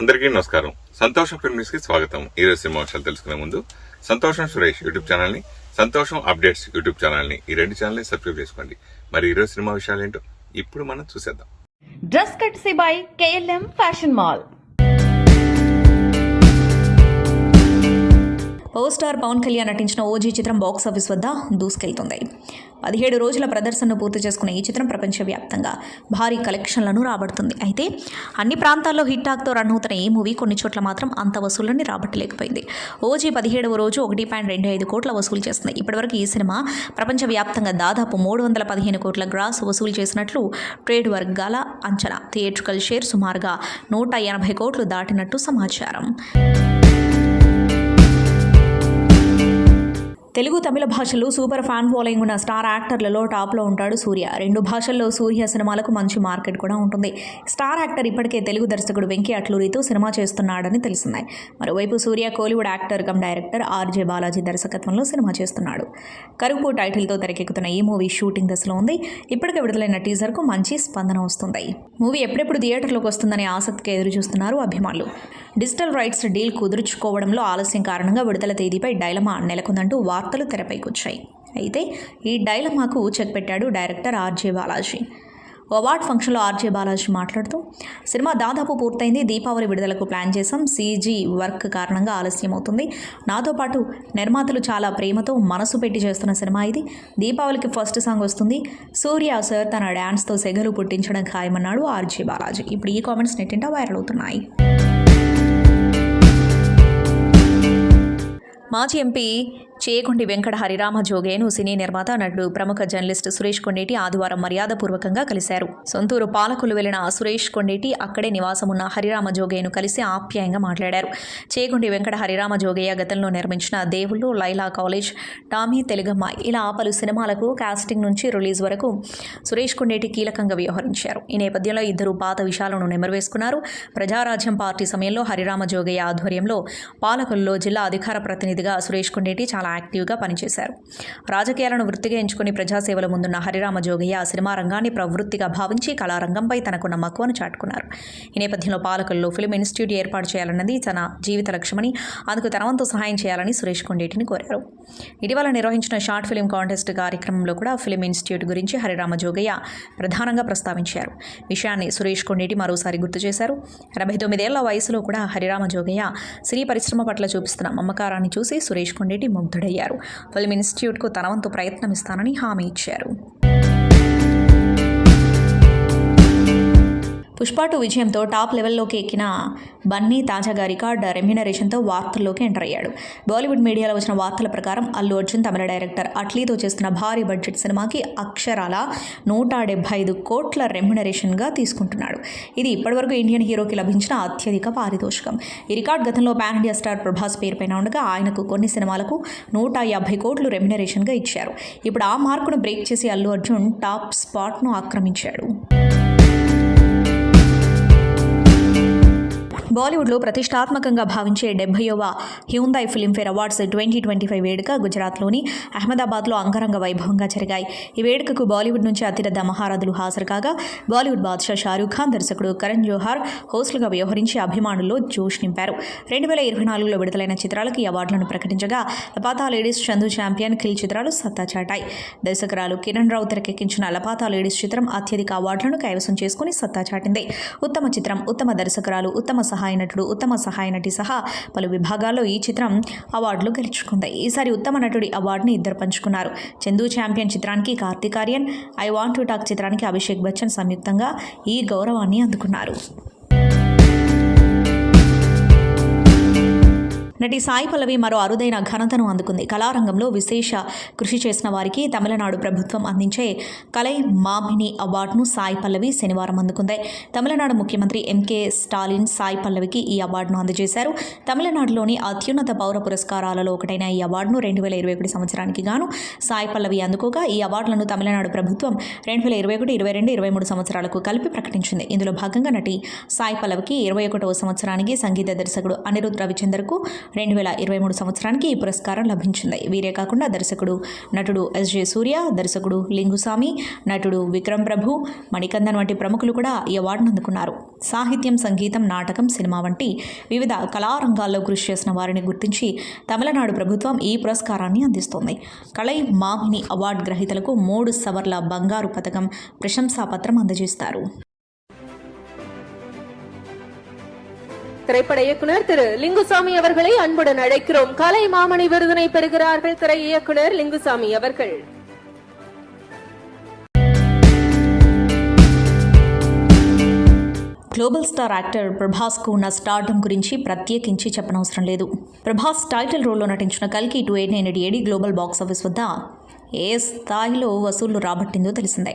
అందరికీ నమస్కారం. సంతోషం ఫిల్మ్ న్యూస్ కి స్వాగతం. ఈరోజు సినిమా విషయాలు తెలుసుకునే ముందు సంతోషం సురేష్ యూట్యూబ్ ఛానల్ ని, సంతోషం అప్డేట్స్ యూట్యూబ్ ఛానల్ ని, ఈ రెండు ఛానల్ ని సబ్స్క్రైబ్ చేసుకోండి. మరి ఈరోజు సినిమా విషయాలు ఏంటో ఇప్పుడు మనం చూసేద్దాం. Dress courtesy by KLM fashion mall. Power star Pawan Kalyan నటించిన ఓజీ చిత్రం బాక్స్ ఆఫీస్ వద్ద దూసుకెళ్తుంది. 17 రోజుల ప్రదర్శనను పూర్తి చేసుకున్న ఈ చిత్రం ప్రపంచవ్యాప్తంగా భారీ కలెక్షన్లను రాబడుతుంది. అయితే అన్ని ప్రాంతాల్లో హిట్ టాక్తో రన్ అవుతున్న ఈ మూవీ కొన్ని చోట్ల మాత్రం అంత వసూళ్లని రాబట్టలేకపోయింది. ఓజీ 17వ రోజు 1.25 కోట్ల వసూలు చేస్తుంది. ఇప్పటివరకు ఈ సినిమా ప్రపంచవ్యాప్తంగా దాదాపు 315 కోట్ల గ్రాస్ వసూలు చేసినట్లు ట్రేడ్ వర్గాల అంచనా. థియేట్రికల్ షేర్ సుమారుగా 180 కోట్లు దాటినట్టు సమాచారం. తెలుగు, తమిళ భాషల్లో సూపర్ ఫ్యాన్ ఫాలోయింగ్ ఉన్న స్టార్ యాక్టర్లలో టాప్లో ఉంటాడు సూర్య. 2 భాషల్లో సూర్య సినిమాలకు మంచి మార్కెట్ కూడా ఉంటుంది. స్టార్ యాక్టర్ ఇప్పటికే తెలుగు దర్శకుడు వెంకీ అట్లూరితో సినిమా చేస్తున్నాడని తెలిసింది. మరోవైపు Suriya Kollywood actor cum director RJ Balaji దర్శకత్వంలో సినిమా చేస్తున్నాడు. కరుపు టైటిల్తో తెరకెక్కుతున్న ఈ మూవీ షూటింగ్ దశలో ఉంది. ఇప్పటికే విడుదలైన టీజర్కు మంచి స్పందన వస్తుంది. మూవీ ఎప్పుడెప్పుడు థియేటర్లోకి వస్తుందనే ఆసక్తిగా ఎదురు చూస్తున్నారు అభిమానులు. డిజిటల్ రైట్స్ డీల్ కుదుర్చుకోవడంలో ఆలస్యం కారణంగా విడుదల తేదీపై డైలమా నెలకొందంటూ వార్తలు తెరపైకొచ్చాయి. అయితే ఈ డైలమాకు చెక్ పెట్టాడు డైరెక్టర్ RJ బాలాజీ. అవార్డ్ ఫంక్షన్లో RJ బాలాజీ మాట్లాడుతూ, సినిమా దాదాపు పూర్తయింది. దీపావళి విడుదలకు ప్లాన్ చేశాం. CG వర్క్ కారణంగా ఆలస్యం అవుతుంది. నాతో పాటు నిర్మాతలు చాలా ప్రేమతో మనసు పెట్టి చేస్తున్న సినిమా ఇది. దీపావళికి ఫస్ట్ సాంగ్ వస్తుంది. సూర్య సార్ తన డ్యాన్స్తో సెగలు పుట్టించడం ఖాయమన్నాడు RJ బాలాజీ. ఇప్పుడు ఈ కామెంట్స్ నెట్టింట వైరల్ అవుతున్నాయి. మాజీ ఎంపీ చేయకొండి వెంకట హరిరామ జోగయ్యను సినీ నిర్మాత, నటుడు, ప్రముఖ జర్నలిస్ట్ సురేష్ కొండేటి ఆదివారం మర్యాదపూర్వకంగా కలిశారు. సొంతూరు పాలకులు వెళ్లిన సురేష్ కొండేటి అక్కడే నివాసమున్న హరిరామ జోగయ్యను కలిసి ఆప్యాయంగా మాట్లాడారు. చేయకొండి వెంకట హరిరామ జోగయ్య గతంలో నిర్మించిన దేవుళ్ళు, లైలా కాలేజ్, టామీ, తెలుగమ్మ ఇలా పలు సినిమాలకు కాస్టింగ్ నుంచి రిలీజ్ వరకు సురేష్ కొండేటి కీలకంగా వ్యవహరించారు. ఈ నేపథ్యంలో ఇద్దరు పాత విషయాలను నెమరువేసుకున్నారు. ప్రజారాజ్యం పార్టీ సమయంలో హరిరామ జోగయ్య ఆధ్వర్యంలో పాలకుల్లో జిల్లా అధికార ప్రతినిధిగా సురేష్ కొండేటి చాలా యాక్టివ్గా పనిచేశారు. రాజకీయాలను వృత్తిగా ఎంచుకుని ప్రజాసేవల ముందున్న హరిరామ జోగయ్య సినిమా రంగాన్ని ప్రవృత్తిగా భావించి కళారంగంపై తనకున్న మక్కువను చాటుకున్నారు. ఈ నేపథ్యంలో పాలకుల్లో ఫిల్మ్ ఇన్స్టిట్యూట్ ఏర్పాటు చేయాలన్నది తన జీవిత లక్ష్యమని, అందుకు తన వంతు సహాయం చేయాలని సురేష్ కొండేటిని కోరారు. ఇటీవల నిర్వహించిన షార్ట్ ఫిల్మ్ కాంటెస్ట్ కార్యక్రమంలో కూడా ఫిల్మ్ ఇన్స్టిట్యూట్ గురించి హరిరామ జోగయ్య ప్రధానంగా ప్రస్తావించారు. విషయాన్ని సురేష్ కొండేటి మరోసారి గుర్తు చేశారు. 89 ఏళ్ల వయసులో కూడా హరిరామ జోగయ్య సినీ పరిశ్రమ పట్ల చూపిస్తున్న మమకారాన్ని చూసి సురేష్ కొండేటి ముగ్ధుడయ్యారు. ఫిల్మ్ ఇన్స్టిట్యూట్కు తన వంతు ప్రయత్నం ఇస్తానని హామీ ఇచ్చారు. పుష్ప 2 విజయంతో టాప్ లెవెల్లోకి ఎక్కిన బన్నీ తాజాగా రికార్డ్ రెమ్యునరేషన్తో వార్తల్లోకి ఎంటర్ అయ్యాడు. బాలీవుడ్ మీడియాలో వచ్చిన వార్తల ప్రకారం అల్లు అర్జున్ తమిళ డైరెక్టర్ అట్లీతో చేస్తున్న భారీ బడ్జెట్ సినిమాకి అక్షరాల 175 కోట్ల రెమ్యునరేషన్గా తీసుకుంటున్నాడు. ఇది ఇప్పటివరకు ఇండియన్ హీరోకి లభించిన అత్యధిక పారితోషికం. ఈ రికార్డ్ గతంలో పాన్ ఇండియా స్టార్ ప్రభాస్ పేరుపైన ఉండగా ఆయనకు కొన్ని సినిమాలకు 150 కోట్లు రెమ్యునరేషన్గా ఇచ్చారు. ఇప్పుడు ఆ మార్కును బ్రేక్ చేసి అల్లు అర్జున్ టాప్ స్పాట్ను ఆక్రమించాడు. బాలీవుడ్లో ప్రతిష్టాత్మకంగా భావించే 70వ హ్యూందాయ్ ఫిల్మ్ఫేర్ అవార్డ్స్ 2025 వేడుక గుజరాత్లోని అహ్మదాబాద్లో అంగరంగ వైభవంగా జరిగాయి. ఈ వేడుకకు బాలీవుడ్ నుంచి అతిరథ మహారథులు హాజరు కాగా బాలీవుడ్ బాద్షా షారూఖ్ ఖాన్, దర్శకుడు కరణ్ జోహార్ హోస్టులుగా వ్యవహరించి అభిమానుల్లో జోష్ నింపారు. 2024లో విడుదలైన చిత్రాలకు ఈ అవార్డులను ప్రకటించగా లపాతా లేడీస్, చందు ఛాంపియన్, కిల్ చిత్రాలు సత్తా చాటాయి. దర్శకురాలు కిరణ్ రావు తెరకెక్కించిన లపాతా లేడీస్ చిత్రం అత్యధిక అవార్డులను కైవసం చేసుకుని సత్తా చాటింది. ఉత్తమ చిత్రం, ఉత్తమ దర్శకురాలు, ఉత్తమ సహాయ నటుడు, ఉత్తమ సహాయ నటి సహా పలు విభాగాల్లో ఈ చిత్రం అవార్డులు గెలుచుకుంది. ఈసారి ఉత్తమ నటుడి అవార్డుని ఇద్దరు పంచుకున్నారు. చందు ఛాంపియన్ చిత్రానికి Karthik Aryan, I want to talk చిత్రానికి అభిషేక్ బచ్చన్ సంయుక్తంగా ఈ గౌరవాన్ని అందుకున్నారు. నటి సాయి పల్లవి మరో అరుదైన ఘనతను అందుకుంది. కళారంగంలో విశేష కృషి చేసిన వారికి తమిళనాడు ప్రభుత్వం అందించే కలై మామిని అవార్డును సాయి పల్లవి శనివారం అందుకుంది. తమిళనాడు ముఖ్యమంత్రి MK స్టాలిన్ సాయి పల్లవికి ఈ అవార్డును అందజేశారు. తమిళనాడులోని అత్యున్నత పౌర పురస్కారాలలో ఒకటైన ఈ అవార్డును 2021 సంవత్సరానికి గాను సాయి పల్లవి అందుకోగా, ఈ అవార్డులను తమిళనాడు ప్రభుత్వం 2021, 22, 23 సంవత్సరాలకు కలిపి ప్రకటించింది. ఇందులో భాగంగా నటి సాయి పల్లవికి 21వ సంవత్సరానికి, సంగీత దర్శకుడు అనిరుద్ రవిచందర్కు 2023 సంవత్సరానికి ఈ పురస్కారం లభించింది. వీరే కాకుండా దర్శకుడు నటుడు ఎస్జే సూర్య, దర్శకుడు లింగుస్వామి, నటుడు విక్రమ్ ప్రభు, మణికందన్ వంటి ప్రముఖులు కూడా ఈ అవార్డును అందుకున్నారు. సాహిత్యం, సంగీతం, నాటకం, సినిమా వంటి వివిధ కళారంగాల్లో కృషి చేసిన వారిని గుర్తించి తమిళనాడు ప్రభుత్వం ఈ పురస్కారాన్ని అందిస్తోంది. కళై మామిని అవార్డు గ్రహీతలకు 3 సవర్ల బంగారు పతకం, ప్రశంసాపత్రం అందజేస్తారు. திரைப்பட இயக்குனர் திரு லிங்குசாமி அவர்களை அன்புடன் அழைக்கிறோம். கலை மாமணி விருதினை பெறுகிறார்கள் திரை இயக்குனர் லிங்குசாமி அவர்கள். గ్లోబల్ స్టార్ యాక్టర్ ప్రభాస్కు ఉన్న స్టార్డమ్ గురించి ప్రత్యేకించి చెప్పనవసరం లేదు. ప్రభాస్ టైటిల్ రోల్లో నటించిన కల్కి 2888 గ్లోబల్ బాక్స్ ఆఫీస్ వద్ద ఏ స్థాయిలో వసూళ్లు రాబట్టిందో తెలిసిందే.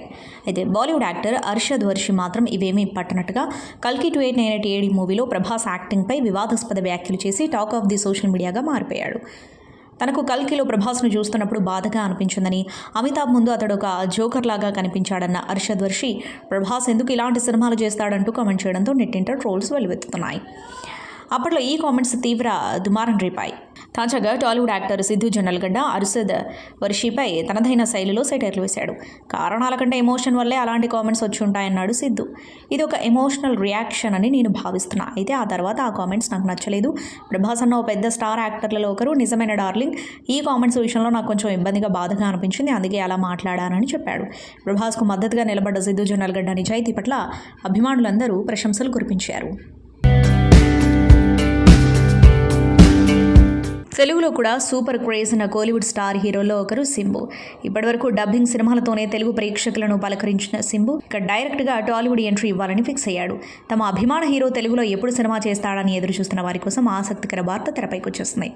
అయితే బాలీవుడ్ యాక్టర్ అర్షద్ వర్షి మాత్రం ఇవేమీ పట్టనట్టుగా కల్కి 2888 మూవీలో ప్రభాస్ యాక్టింగ్పై వివాదాస్పద వ్యాఖ్యలు చేసి టాక్ ఆఫ్ ది సోషల్ మీడియాగా మారిపోయాడు. తనకు కల్కిలో ప్రభాస్ను చూస్తున్నప్పుడు బాధగా అనిపించిందని, అమితాబ్ ముందు అతడు ఒక జోకర్ లాగా కనిపించాడన్న అర్షద్ వర్షి ప్రభాస్ ఎందుకు ఇలాంటి సినిమాలు చేస్తాడంటూ కామెంట్ చేయడంతో నెట్టింట ట్రోల్స్ వెల్లువెత్తుతున్నాయి. అప్పట్లో ఈ కామెంట్స్ తీవ్ర దుమారం రేపాయి. తాజాగా టాలీవుడ్ యాక్టర్ సిద్ధు జొన్నలగడ్డ అర్షద్ వర్షిపై తనదైన శైలిలో సెటైర్లు వేశాడు. కారణాల కంటే ఎమోషన్ వల్లే అలాంటి కామెంట్స్ వచ్చి ఉంటాయన్నాడు సిద్ధు. ఇది ఒక ఎమోషనల్ రియాక్షన్ అని నేను భావిస్తున్నా. అయితే ఆ తర్వాత ఆ కామెంట్స్ నాకు నచ్చలేదు. ప్రభాస్ అన్న ఓ పెద్ద స్టార్ యాక్టర్లలో ఒకరు, నిజమైన డార్లింగ్. ఈ కామెంట్స్ విషయంలో నాకు కొంచెం ఇబ్బందిగా, బాధగా అనిపించింది. అందుకే అలా మాట్లాడానని చెప్పాడు. ప్రభాస్కు మద్దతుగా నిలబడ్డ సిద్ధు జొన్నలగడ్డ నిజాయితీ పట్ల అభిమానులందరూ ప్రశంసలు కురిపించారు. తెలుగులో కూడా సూపర్ క్రేజ్ ఉన్న కోలీవుడ్ స్టార్ హీరోలో ఒకరు సింబు. ఇప్పటివరకు డబ్బింగ్ సినిమాలతోనే తెలుగు ప్రేక్షకులను పలకరించిన సింబు ఇక డైరెక్ట్గా టాలీవుడ్ ఎంట్రీ ఇవ్వాలని ఫిక్స్ అయ్యాడు. తమ అభిమాన హీరో తెలుగులో ఎప్పుడు సినిమా చేస్తాడని ఎదురు చూస్తున్న వారి కోసం ఆసక్తికర వార్త తెరపైకి వచ్చేస్తుంది.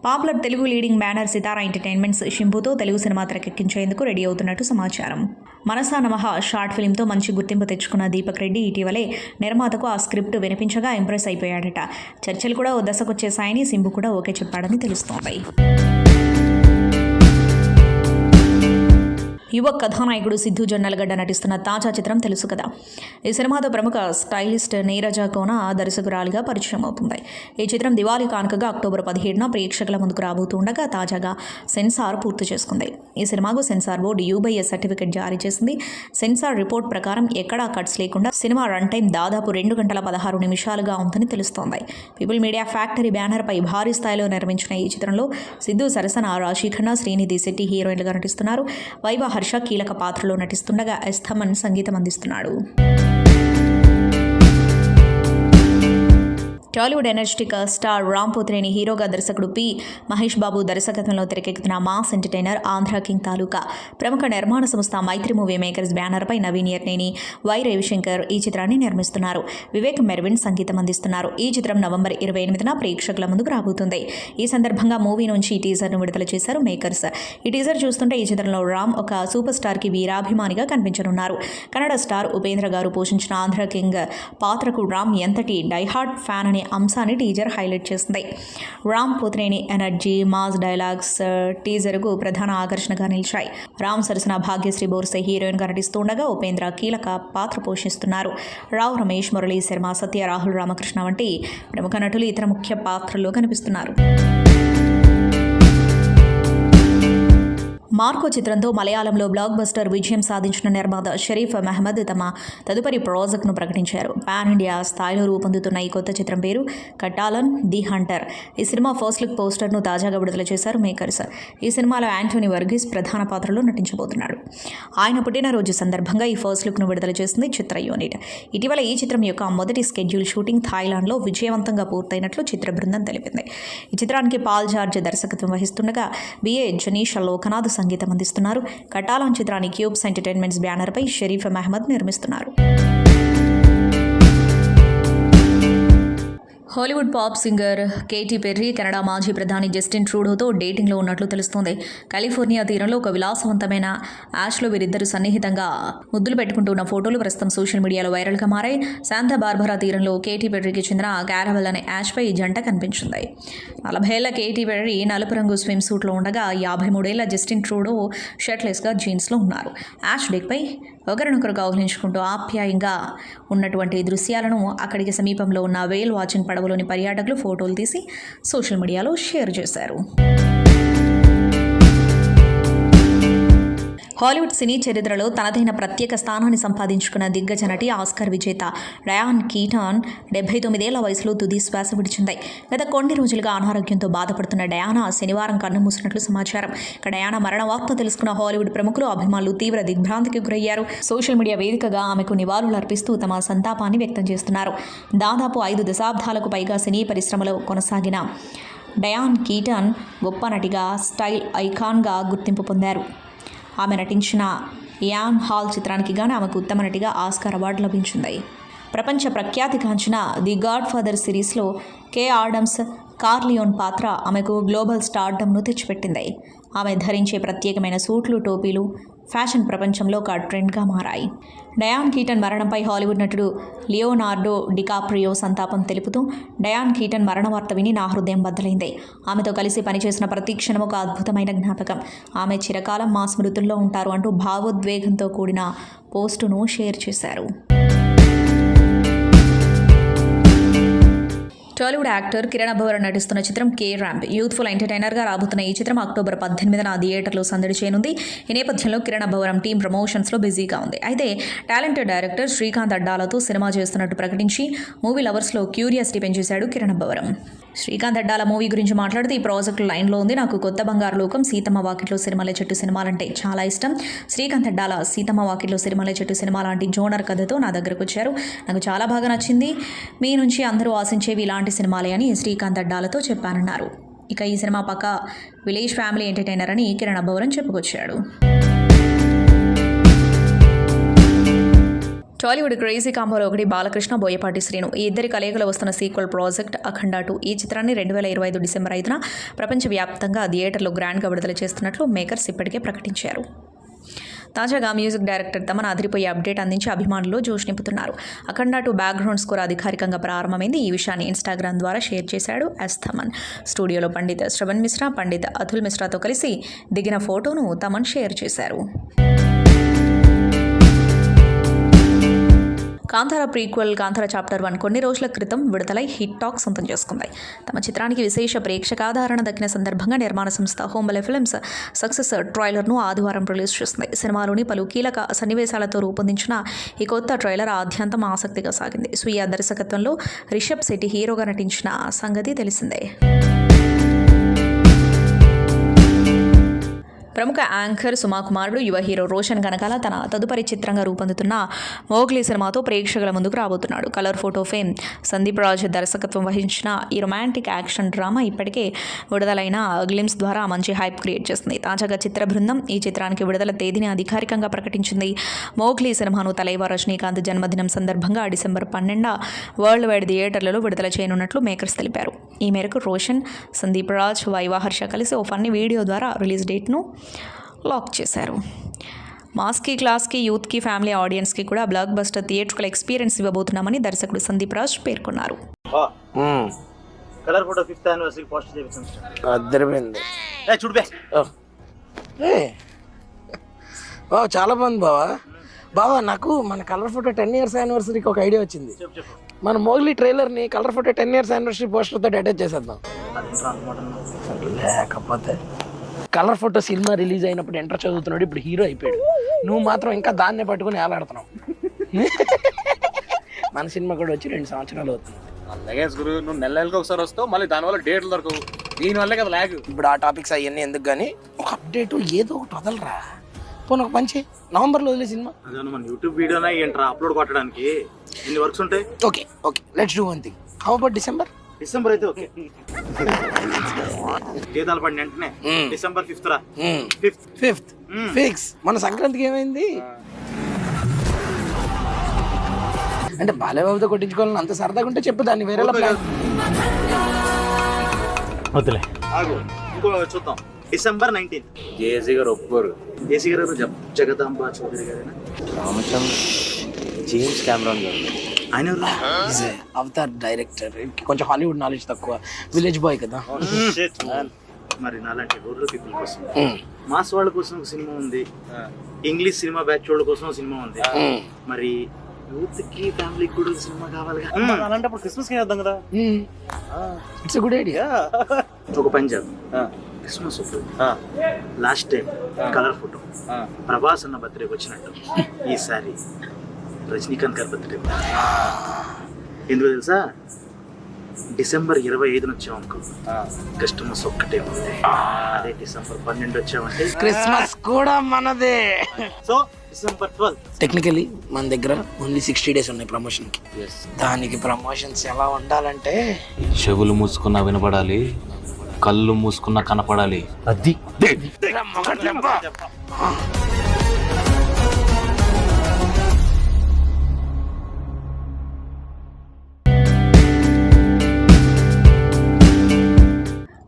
పాపులర్ తెలుగు లీడింగ్ బ్యానర్ సితారా ఎంటర్టైన్మెంట్స్ షింబుతో తెలుగు సినిమా తెరకెక్కించేందుకు రెడీ అవుతున్నట్టు సమాచారం. మనసా నమః షార్ట్ ఫిల్మ్తో మంచి గుర్తింపు తెచ్చుకున్న దీపక్ రెడ్డి ఇటీవలే నిర్మాతకు ఆ స్క్రిప్ట్ వినిపించగా ఇంప్రెస్ అయిపోయాడట. చర్చలు కూడా ఓ దశకొచ్చేసాయని సింబు కూడా ఓకే చెప్పాడని తెలుస్తోంది. యువ కథానాయకుడు సిద్ధు జొన్నలగడ్డ నటిస్తున్న తాజా చిత్రం తెలుసు కదా. ఈ సినిమాతో ప్రముఖ స్టైలిస్ట్ నీరజ కోన దర్శకురాలిగా పరిచయం అవుతుంది. ఈ చిత్రం దివాళీ కానుకగా అక్టోబర్ 17న ప్రేక్షకుల ముందుకు రాబోతుండగా తాజాగా సెన్సార్ పూర్తి చేసుకుంది. ఈ సినిమాకు సెన్సార్ బోర్డు U/S సర్టిఫికెట్ జారీ చేసింది. సెన్సార్ రిపోర్ట్ ప్రకారం ఎక్కడా కట్స్ లేకుండా సినిమా రన్ టైం దాదాపు 2 గంటల 16 నిమిషాలుగా ఉందని తెలుస్తోంది. పీపుల్ మీడియా ఫ్యాక్టరీ బ్యానర్పై భారీ స్థాయిలో నిర్మించిన ఈ చిత్రంలో సిద్ధు సరసన రాశి ఖన్నా, శ్రీనిధి శెట్టి హీరోయిన్లుగా నటిస్తున్నారు. వైవా హర్ష కీలక పాత్రలో నటిస్తుండగా ఎస్ థమన్ సంగీతం అందిస్తున్నాడు. టాలీవుడ్ ఎనర్జెటిక్ స్టార్ రామ్ పోతినేని హీరోగా దర్శకుడు పి. మహేష్ బాబు దర్శకత్వంలో తెరకెక్కుతున్న మాస్ ఎంటర్టైనర్ ఆంధ్ర కింగ్ తాలూకా ప్రముఖ నిర్మాణ సంస్థ మైత్రి మూవీ మేకర్స్ బ్యానర్పై నవీన్ ఎర్నేని, వై రవిశంకర్ ఈ చిత్రాన్ని నిర్మిస్తున్నారు. వివేక్ మెర్విన్ సంగీతం అందిస్తున్నారు. ఈ చిత్రం నవంబర్ 28న ప్రేక్షకుల ముందుకు రాబోతుంది. ఈ సందర్భంగా మూవీ నుంచి ఈ టీజర్ను విడుదల చేశారు మేకర్స్. ఈ టీజర్ చూస్తుంటే ఈ చిత్రంలో రామ్ ఒక సూపర్ స్టార్కి వీరాభిమానిగా కనిపించనున్నారు. కన్నడ స్టార్ ఉపేంద్ర గారు పోషించిన ఆంధ్ర కింగ్ పాత్రకు రామ్ ఎంతటి డైహార్డ్ ఫ్యాన్ అనే అంశాన్ని టీజర్ హైలైట్ చేస్తుంది. Ram Pothineni energy, mass dialogues టీజర్కు ప్రధాన ఆకర్షణగా నిలిచాయి. రామ్ సరసన భాగ్యశ్రీ బోర్సే హీరోయిన్గా నటిస్తుండగా ఉపేంద్ర కీలక పాత్ర పోషిస్తున్నారు. రావు రమేష్, మురళీ శర్మ, సత్య, రాహుల్ రామకృష్ణ వంటి ప్రముఖ నటులు ఇతర ముఖ్య పాత్రల్లో కనిపిస్తున్నారు. మార్కో చిత్రంతో మలయాళంలో బ్లాక్ బస్టర్ విజయం సాధించిన నిర్మాత షరీఫ్ మహమ్మద్ తమ తదుపరి ప్రాజెక్ట్ను ప్రకటించారు. పాన్ ఇండియా స్థాయిలో రూపొందుతున్న ఈ కొత్త చిత్రం పేరు కటాలన్ ది హంటర్. ఈ సినిమా ఫస్ట్ లుక్ పోస్టర్ను తాజాగా విడుదల చేశారు మేకర్స్. ఈ సినిమాలో యాంటోనీ వర్గీస్ ప్రధాన పాత్రలో నటించబోతున్నాడు. ఆయన పుట్టినరోజు సందర్భంగా ఈ ఫస్ట్ లుక్ను విడుదల చేసింది చిత్ర యూనిట్. ఇటీవల ఈ చిత్రం యొక్క మొదటి స్కెడ్యూల్ షూటింగ్ థాయిలాండ్లో విజయవంతంగా పూర్తయినట్లు చిత్ర బృందం తెలిపింది. ఈ చిత్రానికి పాల్ జార్జ్ దర్శకత్వం వహిస్తుండగా బిఏ జనీష్ లోకనాథ్ సంగీతం అందిస్తున్నారు. కటాలాన్ చిత్రాన్ని క్యూబ్స్ ఎంటర్టైన్మెంట్స్ బ్యానర్పై షరీఫ్ మహమ్మద్ నిర్మిస్తున్నారు. Hollywood pop singer Katy Perry Canada మాజీ ప్రధాని జస్టిన్ ట్రూడోతో డేటింగ్లో ఉన్నట్లు తెలుస్తోంది. కాలిఫోర్నియా తీరంలో ఒక విలాసవంతమైన యాష్లో వీరిద్దరు సన్నిహితంగా ముద్దులు పెట్టుకుంటున్న ఫోటోలు ప్రస్తుతం సోషల్ మీడియాలో వైరల్గా మారాయి. శాంతా బార్బరా తీరంలో కేటీ పెర్రీకి చెందిన క్యారవెల్ అనే యాష్పై ఈ జంట కనిపించింది. 40 ఏళ్ల కేటీ పెర్రీ నలుపు రంగు స్విమ్ సూట్లో ఉండగా 53 ఏళ్ల జస్టిన్ ట్రూడో షర్ట్లెస్గా జీన్స్లో ఉన్నారు. యాష్ డెక్పై ఒకరినొకరు కౌగిలించుకుంటూ ఆప్యాయంగా ఉన్నటువంటి దృశ్యాలను అక్కడికి సమీపంలో ఉన్న వేల్ వాచింగ్ పడవలో పడవలోని పర్యాటకులు ఫోటోలు తీసి సోషల్ మీడియాలో షేర్ చేశారు. హాలీవుడ్ సినీ చరిత్రలో తనదైన ప్రత్యేక స్థానాన్ని సంపాదించుకున్న దిగ్గజ నటి ఆస్కార్ విజేత డయాన్ కీటాన్ 79 ఏళ్ల వయసులో తుది శ్వాస విడిచింది. గత కొన్ని రోజులుగా అనారోగ్యంతో బాధపడుతున్న డయానా శనివారం కన్నుమూసినట్లు సమాచారం. ఇక డయానా మరణ వార్త తెలుసుకున్న హాలీవుడ్ ప్రముఖులు అభిమానులు తీవ్ర దిగ్భ్రాంతికి గురయ్యారు. సోషల్ మీడియా వేదికగా ఆమెకు నివాళులు అర్పిస్తూ తమ సంతాపాన్ని వ్యక్తం చేస్తున్నారు. దాదాపు 5 దశాబ్దాలకు పైగా సినీ పరిశ్రమలో కొనసాగిన డయాన్ కీటాన్ గొప్ప నటిగా, స్టైల్ ఐకాన్గా గుర్తింపు పొందారు. ఆమె నటించిన యాన్ హాల్ చిత్రానికి గాను ఆమెకు ఉత్తమ నటిగా ఆస్కార్ అవార్డు లభించింది. ప్రపంచ ప్రఖ్యాతిగాంచిన ది గాడ్ ఫాదర్ సిరీస్లో కే ఆడమ్స్ కార్లియోన్ పాత్ర ఆమెకు గ్లోబల్ స్టార్డమ్ను తెచ్చిపెట్టింది. ఆమె ధరించే ప్రత్యేకమైన సూట్లు, టోపీలు ఫ్యాషన్ ప్రపంచంలో ఒక ట్రెండ్గా మారాయి. డయాన్ కీటన్ మరణంపై హాలీవుడ్ నటుడు లియోనార్డో డికాప్రియో సంతాపం తెలుపుతూ, డయాన్ కీటన్ మరణ వార్త విని నా హృదయం బద్దలైంది. ఆమెతో కలిసి పనిచేసిన ప్రతి క్షణం ఒక అద్భుతమైన జ్ఞాపకం. ఆమె చిరకాలం మా స్మృతుల్లో ఉంటారు అంటూ భావోద్వేగంతో కూడిన పోస్టును షేర్ చేశారు. టాలీవుడ్ యాక్టర్ కిరణ్ అబ్బవరం నటిస్తున్న చిత్రం కే ర్యాంప్ యూత్ఫుల్ ఎంటర్టైనర్గా రాబోతున్న ఈ చిత్రం అక్టోబర్ 18న థియేటర్లో సందడి చేయనుంది. ఈ నేపథ్యంలో కిరణ్ అబ్బవరం టీం ప్రమోషన్స్లో బిజీగా ఉంది. అయితే టాలెంటెడ్ డైరెక్టర్ శ్రీకాంత్ అడ్డాలతో సినిమా చేస్తున్నట్టు ప్రకటించి మూవీ లవర్స్లో క్యూరియాసిటీ పెంచేశాడు కిరణ్ అబ్బవరం. శ్రీకాంత్ అడ్డాల మూవీ గురించి మాట్లాడుతూ, ఈ ప్రాజెక్ట్ లైన్లో ఉంది. నాకు కొత్త బంగారు లోకం, సీతమ్మ వాకిట్లో సిరిమల్లె చెట్టు సినిమాలంటే చాలా ఇష్టం. శ్రీకాంత్ అడ్డాల సీతమ్మ వాకిట్లో సిరిమల్లె చెట్టు సినిమా లాంటి జోనర్ కథతో నా దగ్గరకు వచ్చారు. నాకు చాలా బాగా నచ్చింది. మీ నుంచి అందరూ ఆశించేవి ఇలాంటి సినిమాలే అని శ్రీకాంత్ అడ్డాలతో చెప్పానన్నారు. ఇక ఈ సినిమా పక్క విలేజ్ ఫ్యామిలీ ఎంటర్టైనర్ అని కిరణ్ అబ్బవరం చెప్పుకొచ్చాడు. టాలీవుడ్ క్రేజీ కాంబోలో ఒకటి బాలకృష్ణ, బోయపాటి శ్రీను. ఈ ఇద్దరి కలయికలో వస్తున్న సీక్వెల్ ప్రాజెక్ట్ అఖండ 2. ఈ చిత్రాన్ని 2025 డిసెంబర్ 5న ప్రపంచవ్యాప్తంగా థియేటర్లో గ్రాండ్గా విడుదల చేస్తున్నట్లు మేకర్స్ ఇప్పటికే ప్రకటించారు. తాజాగా మ్యూజిక్ డైరెక్టర్ తమన్ అదిరిపోయే అప్డేట్ అందించి అభిమానుల్లో జోష్ నింపుతున్నారు. అఖండ 2 బ్యాక్గ్రౌండ్ స్కోర్ అధికారికంగా ప్రారంభమైంది. ఈ విషయాన్ని ఇన్స్టాగ్రామ్ ద్వారా షేర్ చేశాడు తమన్. స్టూడియోలో పండిత్ శ్రవణ్ మిశ్రా, పండిత్ అతుల్ మిశ్రాతో కలిసి దిగిన ఫోటోను తమన్ షేర్ చేశారు. కాంతార ప్రీక్వెల్ కాంతార చాప్టర్ 1 కొన్ని రోజుల క్రితం విడుదలై హిట్ టాక్ సొంతం చేసుకుంది. తమ చిత్రానికి విశేష ప్రేక్షకాదరణ దక్కిన సందర్భంగా నిర్మాణ సంస్థ హోంబలే ఫిల్మ్స్ సక్సెస్ ట్రైలర్ను ఆదివారం రిలీజ్ చేసింది. సినిమాలోని పలు కీలక సన్నివేశాలతో రూపొందించిన ఈ కొత్త ట్రైలర్ ఆద్యంతం ఆసక్తిగా సాగింది. స్వీయ దర్శకత్వంలో రిషబ్ శెట్టి హీరోగా నటించిన సంగతి తెలిసిందే. ప్రముఖ యాంకర్ సుమా కుమారుడు, యువ హీరో రోషన్ కనకాల తన తదుపరి చిత్రంగా రూపొందుతున్న మోగ్లీ సినిమాతో ప్రేక్షకుల ముందుకు రాబోతున్నాడు. Colour photo fame Sandeep Raj దర్శకత్వం వహించిన ఈ రొమాంటిక్ యాక్షన్ డ్రామా ఇప్పటికే విడుదలైన గ్లిమ్స్ ద్వారా మంచి హైప్ క్రియేట్ చేస్తుంది. తాజాగా చిత్ర బృందం ఈ చిత్రానికి విడుదల తేదీని అధికారికంగా ప్రకటించింది. మోగ్లీ సినిమాను తలైవా రజనీకాంత్ జన్మదినం సందర్భంగా డిసెంబర్ 12న వరల్డ్ వైడ్ థియేటర్లలో విడుదల చేయనున్నట్లు మేకర్స్ తెలిపారు. ఈ మేరకు రోషన్, సందీప్ రాజ్, వైవా హర్ష కలిసి ఓ ఫన్నీ వీడియో ద్వారా రిలీజ్ డేట్ను లాక్ చేశారు. మాస్కి, క్లాస్కి, యూత్కి, ఫ్యామిలీ ఆడియన్స్కి కూడా బ్లాక్ బస్టర్ థియేట్రికల్ ఎక్స్పీరియన్స్ ఇవ్వబోతున్నామని దర్శకుడు సందీప్ రాజ్ పేర్కొన్నారు. Colour photo 5th anniversary post చేయించాం. అద్దరిపోయింది. చూడు చాలా బాగుంది బావా. నాకు మన కలర్ ఫోటో 10 years యానివర్సరీకి ఒక ఐడియా వచ్చింది. మన మోగ్లీ ట్రైలర్ని కలర్ ఫోటో 10 years యానివర్సరీ పోస్టర్తో అటాచ్ చేసేద్దాం. లేకపోతే కలర్ ఫోటో సినిమా రిలీజ్ అయినప్పుడు ఎంటర్ చదువుతున్నాడు, ఇప్పుడు హీరో అయిపోయాడు. నువ్వు మాత్రం ఇంకా దాన్నే పట్టుకుని ఏలాడుతున్నావు. మన సినిమా కూడా వచ్చి 2 సంవత్సరాలు అవుతుంది. అలాగే గురు, నువ్వు నెలకి ఒకసారి వస్తావు, మళ్ళీ దానివల్ల డేట్లు దొరకవు. దీనివల్లే కదా లాగ్. ఇప్పుడు ఆ టాపిక్స్ అవన్నీ ఎందుకు కానీ ఒక అప్డేట్ ఏదో ఒకటి వదలరా. పోనీ ఒక మంచి నవంబర్లో వదిలే సినిమా. అదే మన యూట్యూబ్ వీడియోనే ఏంట్రా అప్లోడ్ కొట్టడానికి ఎన్ని వర్క్స్ ఉంటాయి. Okay let's do one thing. How about December అయితే ఓకే. జీతాలు పడిన వెంటనే డిసెంబర్ 5th రా. 5th fix. మన సంక్రాంతికి ఏమైంది అంటే బాలేబాబుతో కొట్టించుకోవాలని అంత సరదాగా ఉంటే చెప్పు, దాన్ని వేరేలా ప్లాన్ వద్దులే. ఇంకో చూద్దాం. డిసెంబర్ 19th జేసీ గారు ఒప్పుకోరు. జేసీ గారు జగదాంబ చౌదరి గారేనా? రామచంద్ర జేమ్స్ కెమెరాన్ గారు. ఆయన అవతార్ డైరెక్టర్. కొంచెం హాలీవుడ్ నాలెడ్జ్ తక్కువ, విలేజ్ బాయ్ కదా. మరి నాలాంటి రూరల్ పీపుల్ కోసం, మాస్ వాళ్ళ కోసం ఒక సినిమా ఉంది, ఇంగ్లీష్ సినిమా బ్యాచ్ వాళ్ళ కోసం సినిమా ఉంది. మరి యూత్ కి ఫ్యామిలీకి కూడా సినిమా కావాలిగా. అలాంటప్పుడు క్రిస్మస్ కి చేద్దాం కదా. It's good idea. ఒక పని చేద్దాం, Christmas last time colour photo Prabhas అన్న బర్త్డేకి వచ్చినట్టు ఈసారి రజనీకాంత్ గారి బర్త్డే. ఎందుకు తెలుసా, డిసెంబర్ 25 వచ్చామనుకో క్రిస్మస్ ఒక్కటే ఉంది. అదే డిసెంబర్ 12 వచ్చామంటే క్రిస్మస్ కూడా మనదే. So December 12. టెక్నికలీ మన దగ్గర ఓన్లీ 60 days ఉన్నాయి ప్రమోషన్ కి. దానికి ప్రమోషన్స్ ఎలా ఉండాలంటే చెవులు మూసుకున్నా వినపడాలి, కళ్ళు మూసుకున్నా కనపడాలి. అది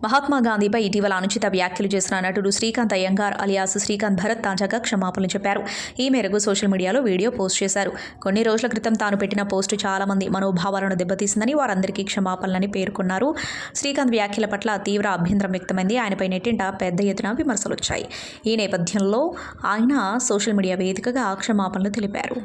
మహాత్మా గాంధీపై ఇటీవల అనుచిత వ్యాఖ్యలు చేసిన నటుడు శ్రీకాంత్ అయ్యంగార్ అలియాస్ శ్రీకాంత్ భరత్ తాజాగా క్షమాపణలు చెప్పారు. ఈ మేరకు సోషల్ మీడియాలో వీడియో పోస్ట్ చేశారు. కొన్ని రోజుల క్రితం తాను పెట్టిన పోస్టు చాలా మంది మనోభావాలను దెబ్బతీసిందని, వారందరికీ క్షమాపణలని పేర్కొన్నారు. శ్రీకాంత్ వ్యాఖ్యల పట్ల తీవ్ర అభ్యంతరం వ్యక్తమైంది. ఆయనపై నెట్టింట పెద్ద ఎత్తున విమర్శలు వచ్చాయి. ఈ నేపథ్యంలో ఆయన సోషల్ మీడియా వేదికగా క్షమాపణలు తెలిపారు.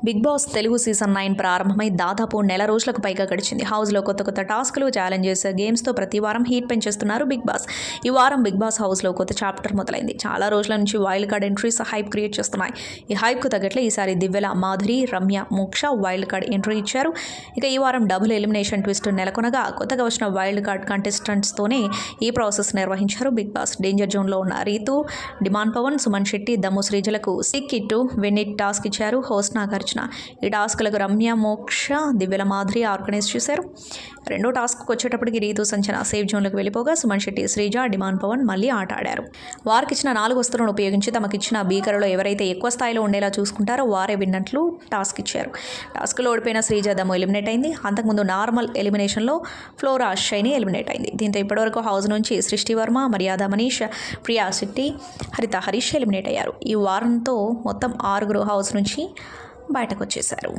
బిగ్ బాస్ తెలుగు సీజన్ 9 ప్రారంభమై దాదాపు నెల రోజులకు పైగా గడిచింది. హౌస్లో కొత్త కొత్త టాస్క్లు, ఛాలెంజెస్, గేమ్స్తో ప్రతి వారం హీట్ పెంచేస్తున్నారు బిగ్ బాస్. ఈ వారం బిగ్ బాస్ హౌస్లో కొత్త చాప్టర్ మొదలైంది. చాలా రోజుల నుంచి wild card entries hype create చేస్తున్నాయి. ఈ హైప్కు తగ్గట్లే ఈసారి దివ్యల, మాధురి, రమ్య, మోక్ష వైల్డ్ కార్డ్ ఎంట్రీ ఇచ్చారు. ఇక ఈ వారం డబుల్ ఎలిమినేషన్ ట్విస్ట్ నెలకొనగా కొత్తగా వచ్చిన వైల్డ్ కార్డ్ కంటెస్టెంట్స్తోనే ఈ ప్రాసెస్ నిర్వహించారు బిగ్ బాస్. డేంజర్ జోన్లో ఉన్న రీతు, డిమాండ్ పవన్, సుమన్ శెట్టి, దమ్ము శ్రీజలకు సిక్ ఇట్టు వెన్నిట్ టాస్క్ ఇచ్చారు హోస్ట్ నాగార్జున. ఈ టాస్క్లకు రమ్య, మోక్ష, దివ్యల, మాధురి ఆర్గనైజ్ చేశారు. రెండో టాస్క్కి వచ్చేటప్పటికి రీతు సంచన సేఫ్ జోన్లకు వెళ్ళిపోగా సుమన్ శెట్టి, శ్రీజ, డిమాండ్ పవన్ మళ్ళీ ఆట ఆడారు. వారికిచ్చిన 4 వస్తువులను ఉపయోగించి తమకిచ్చిన బీకర్లో ఎవరైతే ఎక్కువ స్థాయిలో ఉండేలా చూసుకుంటారో వారే విన్నట్లు టాస్క్ ఇచ్చారు. టాస్క్లో ఓడిపోయిన శ్రీజ దమ్ము ఎలిమినేట్ అయింది. అంతకుముందు నార్మల్ ఎలిమినేషన్లో ఫ్లోరా షైని ఎలిమినేట్ అయింది. దీంతో ఇప్పటివరకు హౌస్ నుంచి సృష్టి వర్మ, మర్యాద మనీష్, ప్రియా శెట్టి, హరిత హరీష్ ఎలిమినేట్ అయ్యారు. ఈ వారంతో మొత్తం 6 హౌస్ నుంచి బయటకు వచ్చేశారు.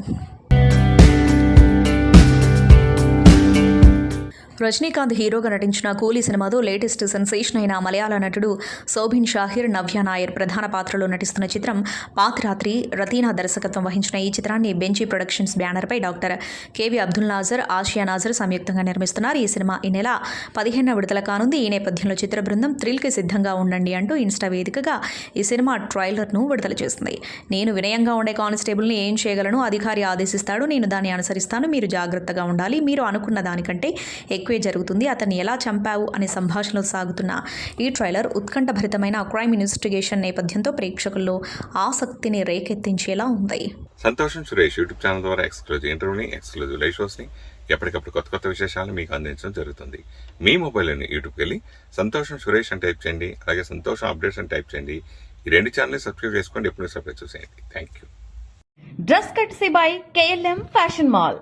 రజనీకాంత్ హీరోగా నటించిన కూలీ సినిమాతో లేటెస్ట్ సెన్సేషన్ అయిన మలయాళ నటుడు సోబిన్ షాహిర్, నవ్య నాయర్ ప్రధాన పాత్రలో నటిస్తున్న చిత్రం పాతిరాత్రి. రతీనా దర్శకత్వం వహించిన ఈ చిత్రాన్ని బెంచీ ప్రొడక్షన్స్ బ్యానర్పై డాక్టర్ కేవి అబ్దుల్ నాజర్, ఆసియా నాజర్ సంయుక్తంగా నిర్మిస్తున్నారు. ఈ సినిమా ఈ నెల 15న విడుదల కానుంది. ఈ నేపథ్యంలో చిత్ర బృందం థ్రిల్కి సిద్ధంగా ఉండండి అంటూ ఇన్స్టా వేదికగా ఈ సినిమా ట్రైలర్ను విడుదల చేస్తుంది. నేను వినయంగా ఉండే కానిస్టేబుల్ని ఏం చేయగలను, అధికారి ఆదేశిస్తాడు, నేను దాన్ని అనుసరిస్తాను, మీరు జాగ్రత్తగా ఉండాలి, మీరు అనుకున్న దానికంటే ఎక్కువ జరుగుతుంది, అతన్ని ఎలా చంపావు అనే సంభాషణలు సాగుతున్న ఈ ట్రైలర్ ఉత్కంఠభరితమైన క్రైమ్ ఇన్వెస్టిగేషన్ నేపథ్యంతో ప్రేక్షకుల్లో ఆసక్తిని రేకెత్తించేలా ఉంది. సంతోషం సురేష్ యూట్యూబ్ ఛానల్ ద్వారా ఎక్స్క్లూజివ్ ఇంటర్వ్యూని, ఎక్స్క్లూజివ్ లైవ్ షోస్ని, ఎప్పటికప్పుడు కొత్త కొత్త విశేషాలను మీకు అందించడం జరుగుతుంది. మీ మొబైల్లోని యూట్యూబ్కి వెళ్ళి సంతోషం సురేష్ అని టైప్ చేయండి, అలాగే సంతోషం అప్డేట్స్ అని టైప్ చేయండి. ఈ 2 ఛానల్ని సబ్స్క్రైబ్ చేసుకోండి, ఎప్పుడు సబ్స్క్రైబ్ చూసేయండి. Thank you. Dress courtesy by KLM fashion mall.